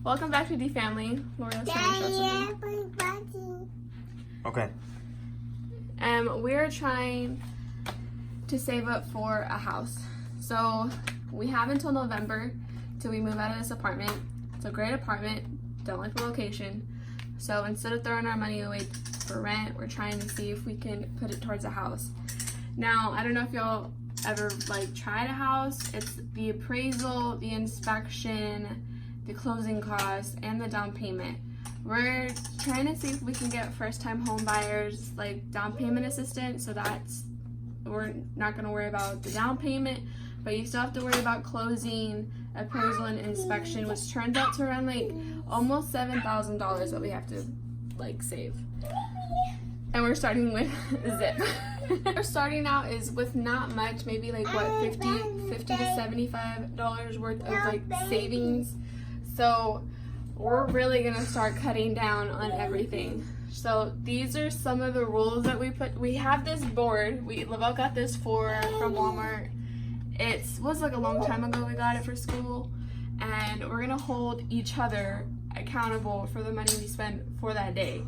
Welcome back to the family. Okay. We're trying to save up for a house. So we have until November till we move out of this apartment. It's a great apartment. Don't like the location. So instead of throwing our money away for rent, we're trying to see if we can put it towards a house. Now, I don't know if y'all ever tried a house. It's the appraisal, the inspection, the closing costs, and the down payment. We're trying to see if we can get first-time home buyers down payment assistance, so we're not going to worry about the down payment, but you still have to worry about closing, appraisal, and inspection, which turns out to around almost $7,000 that we have to save. And we're starting with Zip. We're starting out is with not much, maybe $50 to $75 worth of savings. So we're really gonna start cutting down on everything. So these are some of the rules that we put. We have this board. LaVelle got this from Walmart. It was a long time ago we got it for school, and we're gonna hold each other accountable for the money we spend for that day.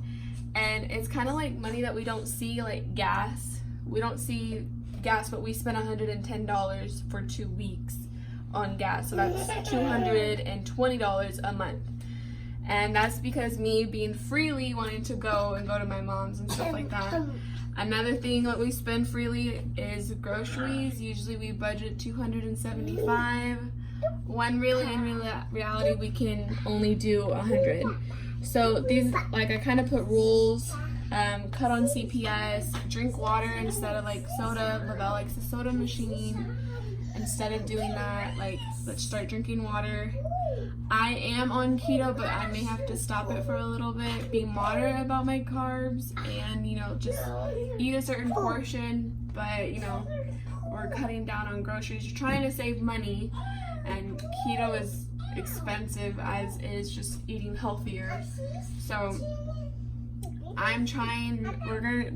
And it's kind of like money that we don't see, like gas. We don't see gas, but we spent $110 for 2 weeks on gas. So that's $220 a month. And that's because me being freely wanting to go to my mom's and stuff like that. Another thing that we spend freely is groceries. Usually we budget $275. When really in reality we can only do $100. So these, I kind of put rules, cut on CPS, drink water instead of soda. LaVelle likes the soda machine. Instead of doing that, let's start drinking water. I am on keto, but I may have to stop it for a little bit. Be moderate about my carbs and, just eat a certain portion. But, we're cutting down on groceries. You're trying to save money, and keto is expensive as is just eating healthier. So I'm trying.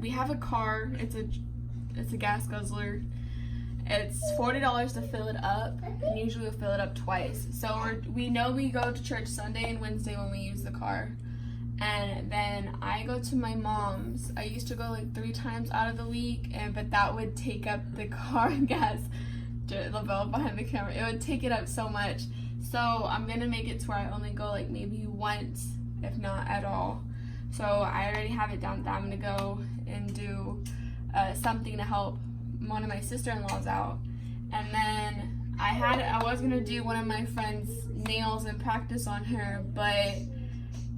We have a car. It's a gas guzzler. It's $40 to fill it up, and usually we fill it up twice. So we know we go to church Sunday and Wednesday when we use the car, and then I go to my mom's. I used to go 3 times out of the week, but that would take up the car gas. LaVelle behind the camera, it would take it up so much. So I'm gonna make it to where I only go maybe once, if not at all. So I already have it down that I'm gonna go and do something to help one of my sister-in-laws out. And then I was gonna do one of my friend's nails and practice on her, but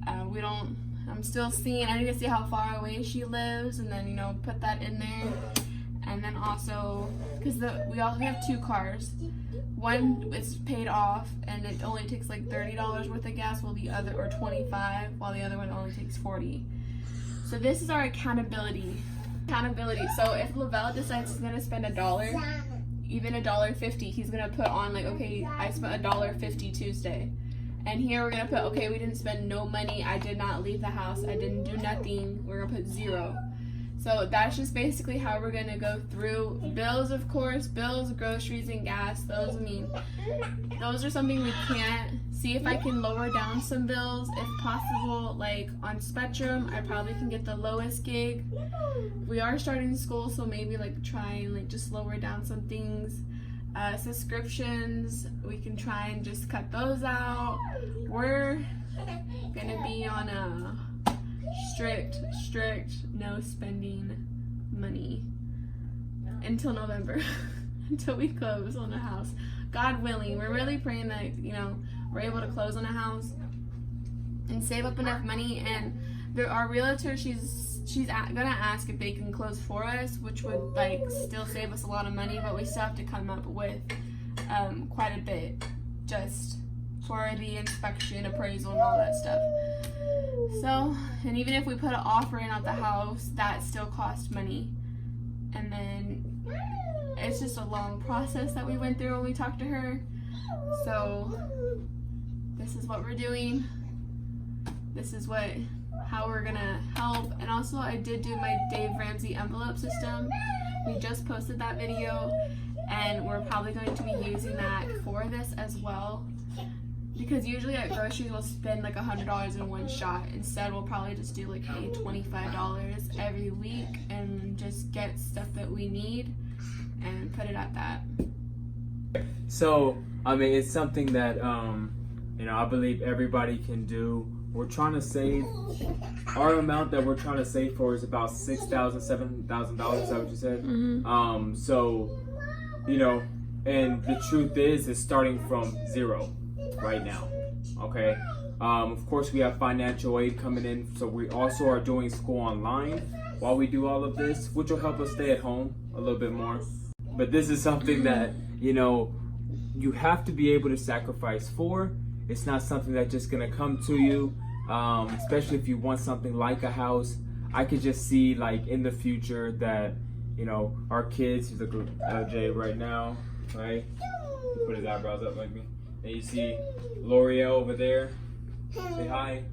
I'm still seeing. I need to see how far away she lives, and then put that in there. And then also, because we also have 2 cars. One is paid off, and it only takes $30 worth of gas, or $25, while the other one only takes $40. So this is our accountability. So if LaVelle decides he's gonna spend $1, even $1.50, he's gonna put on okay, I spent $1.50 Tuesday. And here we're gonna put, okay, we didn't spend no money, I did not leave the house, I didn't do nothing, we're gonna put 0. So that's just basically how we're gonna go through bills, of course, groceries, and gas. Those are something we can't. See if I can lower down some bills if possible. On Spectrum, I probably can get the lowest gig. We are starting school, so maybe try and just lower down some things. Subscriptions, we can try and just cut those out. We're gonna be on a strict no spending money until November, until we close on a house. God willing, we're really praying that we're able to close on a house and save up enough money. And our realtor, she's gonna ask if they can close for us, which would still save us a lot of money, but we still have to come up with quite a bit just for the inspection, appraisal, and all that stuff. So, and even if we put an offer in on the house, that still costs money. And then it's just a long process that we went through when we talked to her. So this is what we're doing. This is how we're gonna help. And also I did do my Dave Ramsey envelope system. We just posted that video, and we're probably going to be using that for this as well. because usually at groceries we'll spend like $100 in one shot. Instead, we'll probably just do like $25 every week and just get stuff that we need and put it at that. So, I mean, it's something that, I believe everybody can do. We're trying to save, our amount that we're trying to save for is about $6,000, $7,000, is that what you said? Mm-hmm. So, and the truth is, it's starting from zero right now, okay? Of course, we have financial aid coming in, so we also are doing school online while we do all of this, which will help us stay at home a little bit more. But this is something that, you have to be able to sacrifice for. It's not something that's just gonna come to you, especially if you want something like a house. I could just see like in the future that, our kids, he's looking at LJ right now, right? He put his eyebrows up like me. And you see L'Oreal over there. Say hi.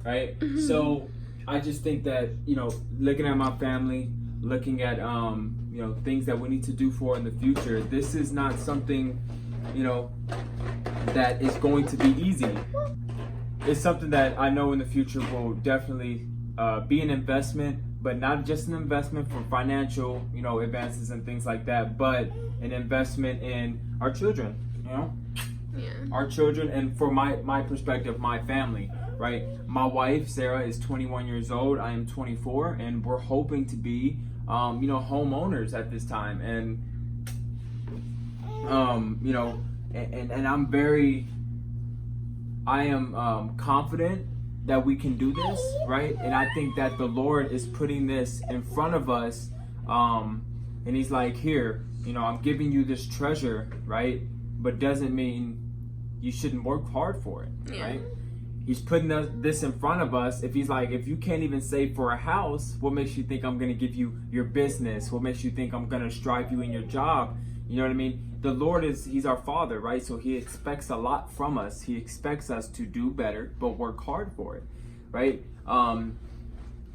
Right? So I just think that, looking at my family, looking at, things that we need to do for in the future, this is not something, that is going to be easy. It's something that I know in the future will definitely be an investment, but not just an investment for financial, advances and things like that, but an investment in our children, Yeah. our children, and for my perspective, my family, right? My wife, Sarah, is 21 years old. I am 24, and we're hoping to be, homeowners at this time. And, and I am confident that we can do this, right? And I think that the Lord is putting this in front of us, and He's like, here, I'm giving you this treasure, right? But doesn't mean you shouldn't work hard for it, right? He's putting this in front of us. If He's like, if you can't even save for a house, what makes you think I'm going to give you your business? What makes you think I'm going to strive you in your job? You know what I mean? The Lord He's our Father, right? So He expects a lot from us. He expects us to do better, but work hard for it, right? And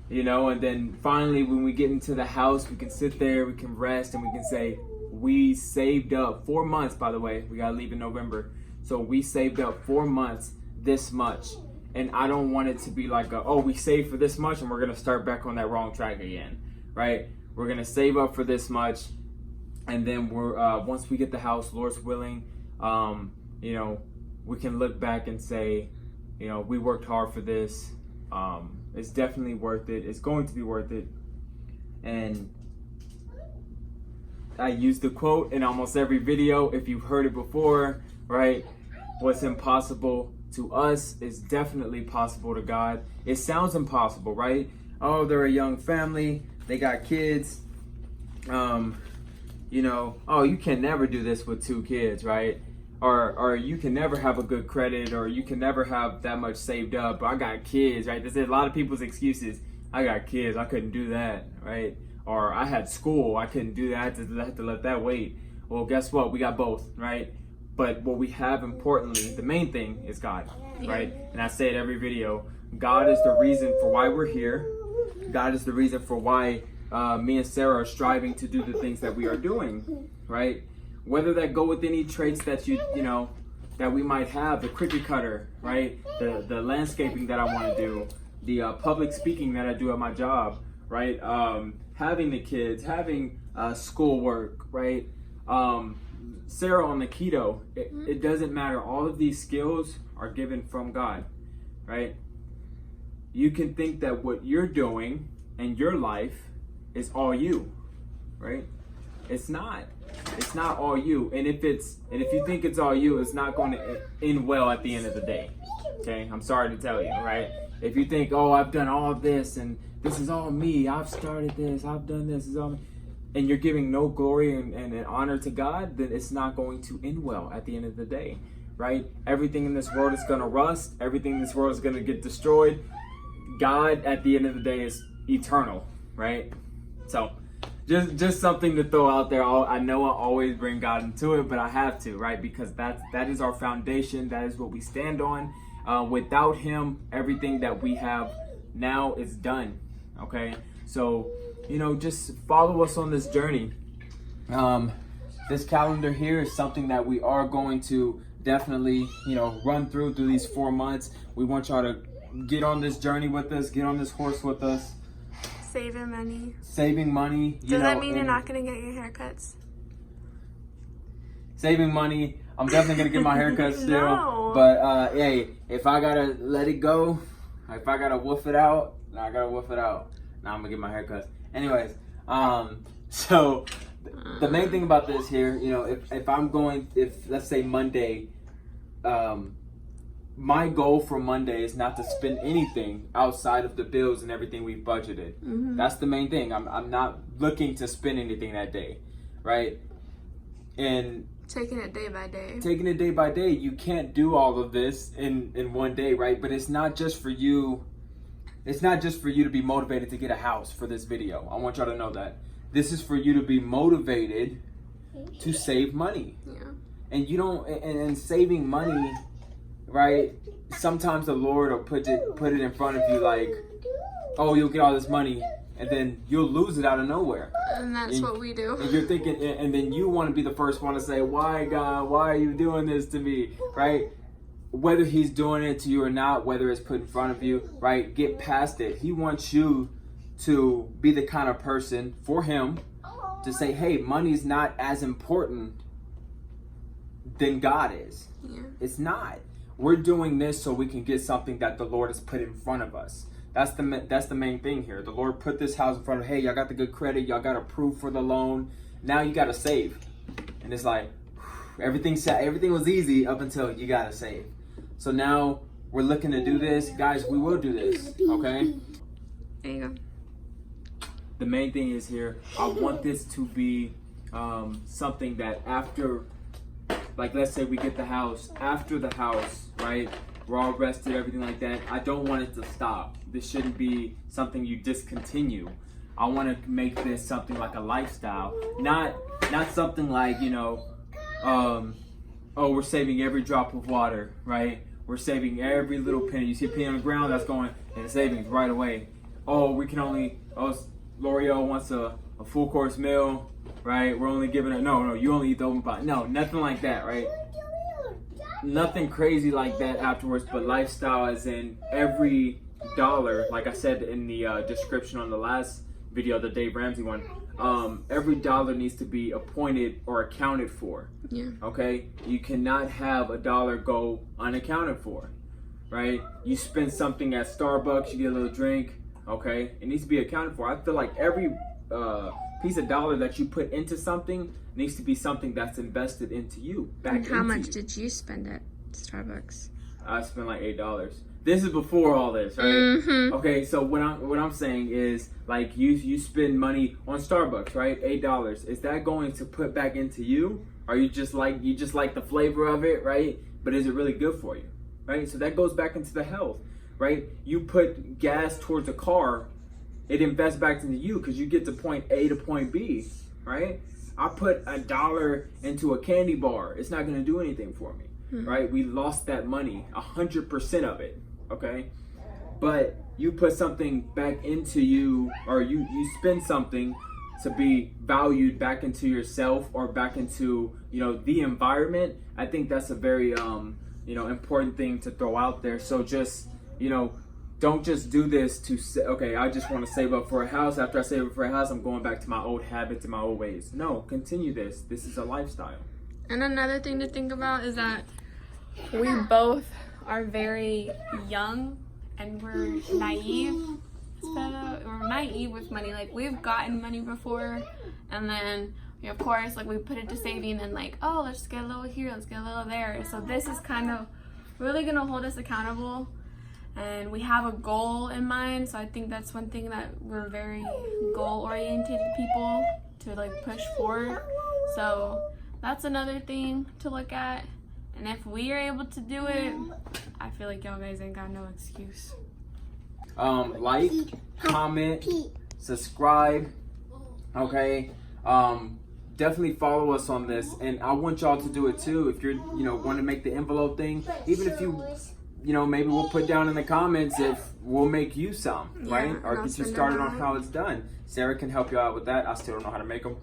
then finally, when we get into the house, we can sit there, we can rest, and we can say, we saved up 4 months, by the way. We got to leave in November. So we saved up 4 months this much. And I don't want it to be like, we saved for this much and we're going to start back on that wrong track again, right? We're going to save up for this much. And then we're once we get the house, Lord's willing, we can look back and say, we worked hard for this. It's definitely worth it. It's going to be worth it. And I use the quote in almost every video. If you've heard it before, right? What's impossible to us is definitely possible to God. It sounds impossible, right? Oh, they're a young family. They got kids. You can never do this with 2 kids, right? Or you can never have a good credit, or you can never have that much saved up. I got kids, right? There's a lot of people's excuses. I got kids, I couldn't do that, right? Or I had school, I couldn't do that, I had to let that wait. Well, guess what? We got both, right? But what we have, importantly, the main thing is God, right? And I say it every video. God is the reason for why we're here. God is the reason for why me and Sarah are striving to do the things that we are doing, right? Whether that go with any traits that that we might have, the cookie cutter, right? The landscaping that I want to do, the public speaking that I do at my job, right? Having the kids, having schoolwork, right? Sarah on the keto, it doesn't matter. All of these skills are given from God, right? You can think that what you're doing in your life is all you, right? It's not. It's not all you. And if you think it's all you, it's not going to end well at the end of the day. Okay? I'm sorry to tell you, right? If you think, I've done all this and this is all me, I've started this, I've done this, is all me, and you're giving no glory and honor to God, then it's not going to end well at the end of the day, right? Everything in this world is going to rust. Everything in this world is going to get destroyed. God, at the end of the day, is eternal, right? So, just something to throw out there. I know I always bring God into it, but I have to, right? Because that is our foundation. That is what we stand on. Without Him, everything that we have now is done, okay? So, just follow us on this journey. This calendar here is something that we are going to definitely, run through these 4 months. We want y'all to get on this journey with us, get on this horse with us. Saving money. Saving money. Does that mean you're not going to get your haircuts? Saving money. I'm definitely going to get my haircut still. No. But, hey, if I got to let it go, if I got to woof it out, I got to woof it out. Now I'm going to get my haircut. Anyways, so the main thing about this here, if let's say Monday, my goal for Monday is not to spend anything outside of the bills and everything we've budgeted. Mm-hmm. That's the main thing. I'm not looking to spend anything that day, right? And taking it day by day. Taking it day by day. You can't do all of this in one day, right? But it's not just for you. It's not just for you to be motivated to get a house for this video. I want y'all to know that. This is for you to be motivated to save money. Yeah. And you don't, and saving money, right? Sometimes the Lord will put it in front of you like, oh, you'll get all this money, and then you'll lose it out of nowhere. And that's what we do. And you're thinking, and then you want to be the first one to say, why, God, why are you doing this to me, right? Whether he's doing it to you or not, whether it's put in front of you, right? Get past it. He wants you to be the kind of person for him to say, hey, money's not as important than God is. Yeah. It's not. We're doing this so we can get something that the Lord has put in front of us. That's the main thing here. The Lord put this house in front of, hey, y'all got the good credit, y'all got approved for the loan. Now you got to save. And it's like, everything was easy up until you got to save. So now we're looking to do this. Guys, we will do this, okay? There you go. The main thing is here, I want this to be something that after, like let's say we get the house, after the house, right? We're all rested, everything like that. I don't want it to stop. This shouldn't be something you discontinue. I want to make this something like a lifestyle, not something like, oh, we're saving every drop of water, right? We're saving every little penny. You see a penny on the ground, that's going in savings right away. Oh, L'Oreal wants a full course meal, right? We're only giving it, no, you only eat the open pot. No, nothing like that, right? Nothing crazy like that afterwards, but lifestyle as in every dollar, like I said in the description on the last video, the Dave Ramsey one, every dollar needs to be appointed or accounted for. Yeah. Okay? You cannot have a dollar go unaccounted for, right? You spend something at Starbucks, you get a little drink, okay? It needs to be accounted for. I feel like every piece of dollar that you put into something needs to be something that's invested into you. And how much did you spend at Starbucks? I spent like $8. This is before all this, right? Mm-hmm. Okay, so what I'm saying is like you spend money on Starbucks, right? $8. Is that going to put back into you? Or you just like the flavor of it, right? But is it really good for you, right? So that goes back into the health, right? You put gas towards a car, it invests back into you because you get to point A to point B, right? I put $1 into a candy bar. It's not going to do anything for me, right? We lost that money, 100% of it, okay? But you put something back into you, or you spend something to be valued back into yourself or back into, the environment. I think that's a very, important thing to throw out there. So just, don't just do this to say, okay, I just want to save up for a house. After I save up for a house, I'm going back to my old habits and my old ways. No, continue this. This is a lifestyle. And another thing to think about is that we both are very young and we're naive. We're naive with money. Like, we've gotten money before, and then of course, like, we put it to saving and like, oh, let's get a little here, let's get a little there. So this is kind of really gonna hold us accountable. And we have a goal in mind, so I think that's one thing that we're very goal-oriented people to like push forward. So that's another thing to look at. And if we are able to do it, I feel like y'all guys ain't got no excuse. Like, comment, subscribe, okay? Definitely follow us on this, and I want y'all to do it too. If you're, want to make the envelope thing, even if you maybe we'll put down in the comments if we'll make you some, right? Or get you started on how it's done. Sarah can help you out with that. I still don't know how to make them.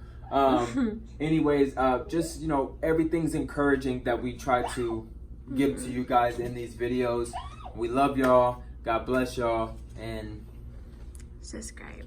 Anyways, just, you know, everything's encouraging that we try to give to you guys in these videos. We love y'all. God bless y'all. And subscribe.